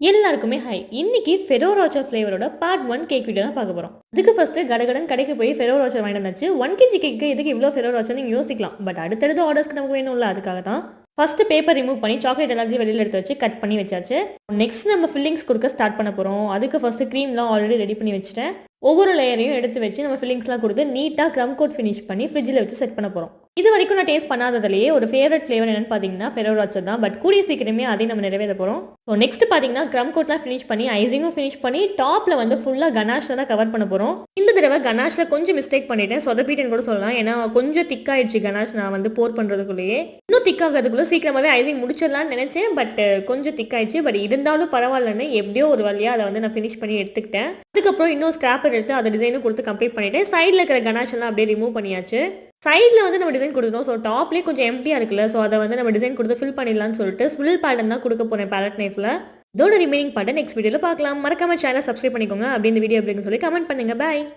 எல்லாருக்குமே ஹாய். இன்னைக்கு Ferrero Rocher ஃப்ளேவரோட பார்ட் 1 கேக் வீடியோ தான் பார்க்க போறோம். அதுக்கு ஃபர்ஸ்ட் கடகடன்னு கடைக்கு போய் ஃபெரோ ரோச்சர் வாங்கிட்டு வந்தாச்சு. 1 கேஜி கேக்கு எதுக்கு இவ்ளோ ஃபெரோ ரோச்சர்னு நீங்க யோசிக்கலாம். பட் அடுத்தடுத்த ஆர்டர்ஸ்க்கு நமக்கு வேணும்ல, அதுக்காக தான். ஃபர்ஸ்ட் பேப்பர் ரிமூவ் பண்ணி சாக்லேட் எல்லாத்தையும் வெளியில எடுத்து வச்சு கட் பண்ணி வச்சாச்சு. நெக்ஸ்ட் நம்ம ஃபில்லிங்ஸ் கொடுக்க ஸ்டார்ட் பண்ண போறோம். அதுக்கு ஃபர்ஸ்ட் க்ரீம்லாம் ஆல்ரெடி ரெடி பண்ணி வச்சுட்டேன். ஒவ்வொரு லேயரையும் எடுத்து வச்சு நம்ம ஃபில்லிங்ஸ்லாம் கொடுத்து நீட்டாக க்ரம் கோட் ஃபினிஷ் பண்ணி ஃப்ரிட்ஜில் வச்சு செட் பண்ண போகிறோம். இது வரைக்கும் நான் டேஸ்ட் பண்ணாததுலேயே ஒரு ஃபேவரட் ஃப்ளேவர் என்னன்னு பார்த்தீங்கன்னா ஃபெரோ ரோச்சர் தான். பட் கூடிய சீக்கிரமே அதையும் நம்ம நிறைவேற போகிறோம். ஸோ நெக்ஸ்ட் பார்த்தீங்கன்னா க்ரம் கோட்லாம் ஃபினிஷ் பண்ணி ஐசிங்கும் ஃபினிஷ் பண்ணி டாப்பில் வந்து ஃபுல்லாக கனாஷில் தான் கவர் பண்ண போகிறோம். இந்த தடவை கனாஷில் கொஞ்சம் மிஸ்டேக் பண்ணிட்டேன், சொதப்பிட்டேன்னு கூட சொல்லலாம். ஏன்னா கொஞ்சம் திக்காயிடுச்சு கனாஷ். நான் வந்து போர் பண்ணுறதுக்குள்ளேயே இன்னும் திக்காகிறதுக்குள்ளே சீக்கிரமாகவே ஐசிங் முடிச்சிடலாம்னு நினச்சேன். பட் கொஞ்சம் திக்காயிடுச்சு. பட் இருந்தாலும் பரவாயில்லன்னு எப்படியோ ஒரு வழியாக அதை வந்து நான் ஃபினிஷ் பண்ணி எடுத்துக்கிட்டேன். அதுக்கப்புறம் இன்னும் ஸ்கிராப்பர் எடுத்து அதை டிசைனும் கொடுத்து கம்ப்ளீட் பண்ணிட்டேன். சைடில் இருக்கிற கனாஷ் எல்லாம் அப்படியே ரிமூவ் பண்ணியாச்சு. சைடில் வந்து நம்ம டிசைன் கொடுத்துட்டோம். ஸோ டாப்லேயே கொஞ்சம் எம்டியாக இருக்குல்ல, ஸோ அதை வந்து நம்ம டிசைன் கொடுத்து ஃபில் பண்ணிடலாம்னு சொல்லிட்டு ஸ்வில் பேட்டர்ன் தான் கொடுக்க போகிறேன் பேலட் நைஃபில். இதோட ரிமைனிங் பார்ட்டை நெக்ஸ்ட் வீடியோவில் பார்க்கலாம். மறக்காம சேனல் சப்ஸ்கிரைப் பண்ணிக்கோங்க. அப்படி இந்த வீடியோ அப்படின்னு சொல்லி கமெண்ட் பண்ணுங்க. பாய்.